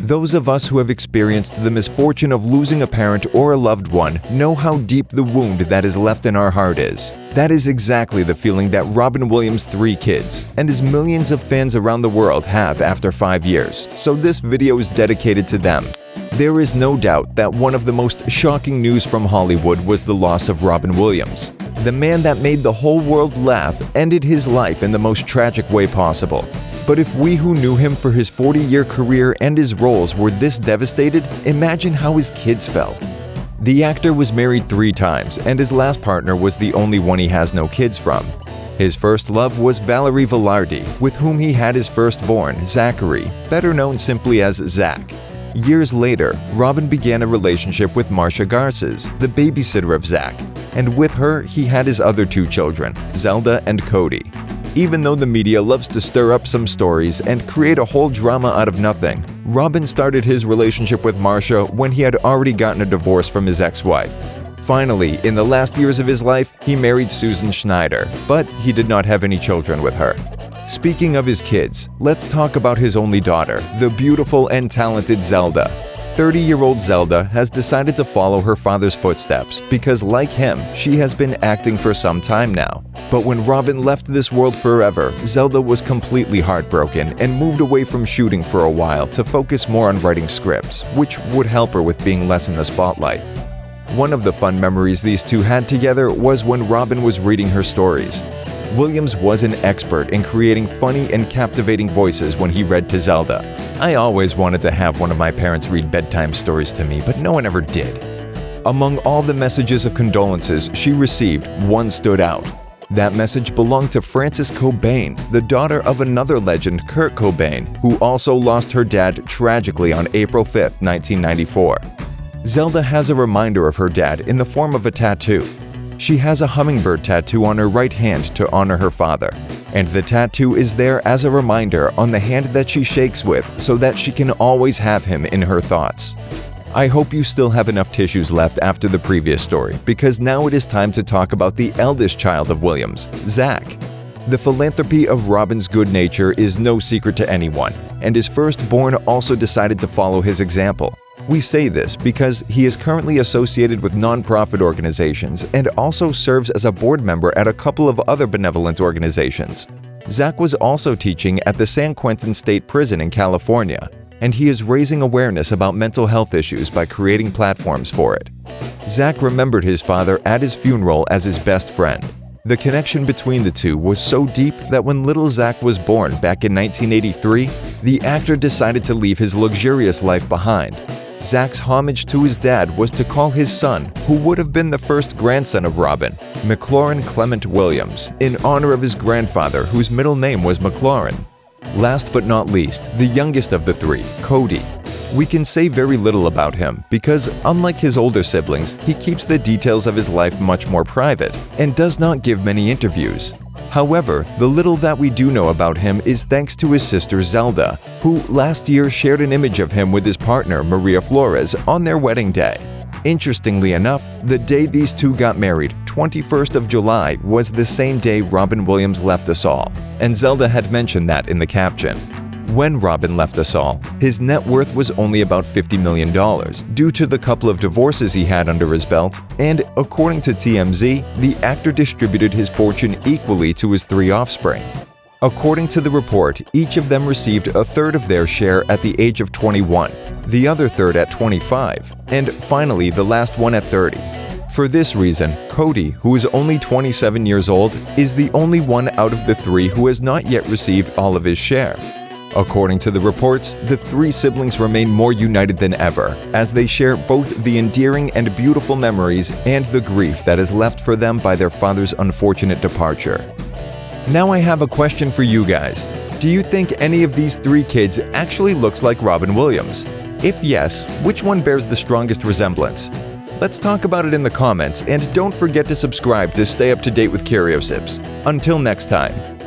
Those of us who have experienced the misfortune of losing a parent or a loved one know how deep the wound that is left in our heart is. That is exactly the feeling that Robin Williams' 3 kids and his millions of fans around the world have after 5 years, so this video is dedicated to them. There is no doubt that one of the most shocking news from Hollywood was the loss of Robin Williams. The man that made the whole world laugh ended his life in the most tragic way possible. But if we who knew him for his 40-year career and his roles were this devastated, imagine how his kids felt. The actor was married 3 times, and his last partner was the only one he has no kids from. His first love was Valerie Velarde, with whom he had his firstborn, Zachary, better known simply as Zach. Years later, Robin began a relationship with Marcia Garces, the babysitter of Zach, and with her he had his other 2 children, Zelda and Cody. Even though the media loves to stir up some stories and create a whole drama out of nothing, Robin started his relationship with Marcia when he had already gotten a divorce from his ex-wife. Finally, in the last years of his life, he married Susan Schneider, but he did not have any children with her. Speaking of his kids, let's talk about his only daughter, the beautiful and talented Zelda. 30-year-old Zelda has decided to follow her father's footsteps because, like him, she has been acting for some time now. But when Robin left this world forever, Zelda was completely heartbroken and moved away from shooting for a while to focus more on writing scripts, which would help her with being less in the spotlight. One of the fun memories these two had together was when Robin was reading her stories. Williams was an expert in creating funny and captivating voices when he read to Zelda. I always wanted to have one of my parents read bedtime stories to me, but no one ever did. Among all the messages of condolences she received, one stood out. That message belonged to Frances Cobain, the daughter of another legend, Kurt Cobain, who also lost her dad tragically on April 5, 1994. Zelda has a reminder of her dad in the form of a tattoo. She has a hummingbird tattoo on her right hand to honor her father, and the tattoo is there as a reminder on the hand that she shakes with so that she can always have him in her thoughts. I hope you still have enough tissues left after the previous story, because now it is time to talk about the eldest child of Williams, Zach. The philanthropy of Robin's good nature is no secret to anyone, and his firstborn also decided to follow his example. We say this because he is currently associated with nonprofit organizations and also serves as a board member at a couple of other benevolent organizations. Zach was also teaching at the San Quentin State Prison in California, and he is raising awareness about mental health issues by creating platforms for it. Zach remembered his father at his funeral as his best friend. The connection between the two was so deep that when little Zach was born back in 1983, the actor decided to leave his luxurious life behind. Zach's homage to his dad was to call his son, who would have been the first grandson of Robin, McLaurin Clement Williams, in honor of his grandfather, whose middle name was McLaurin. Last but not least, the youngest of the 3, Cody. We can say very little about him because, unlike his older siblings, he keeps the details of his life much more private and does not give many interviews. However, the little that we do know about him is thanks to his sister Zelda, who last year shared an image of him with his partner Maria Flores on their wedding day. Interestingly enough, the day these two got married, 21st of July, was the same day Robin Williams left us all, and Zelda had mentioned that in the caption. When Robin left us all, his net worth was only about $50 million due to the couple of divorces he had under his belt, and according to TMZ, the actor distributed his fortune equally to his 3 offspring. According to the report, each of them received a third of their share at the age of 21, the other third at 25, and finally the last one at 30. For this reason, Cody, who is only 27 years old, is the only one out of the 3 who has not yet received all of his share. According to the reports, the 3 siblings remain more united than ever, as they share both the endearing and beautiful memories and the grief that is left for them by their father's unfortunate departure. Now I have a question for you guys. Do you think any of these 3 kids actually looks like Robin Williams? If yes, which one bears the strongest resemblance? Let's talk about it in the comments, and don't forget to subscribe to stay up to date with Curiosips. Until next time.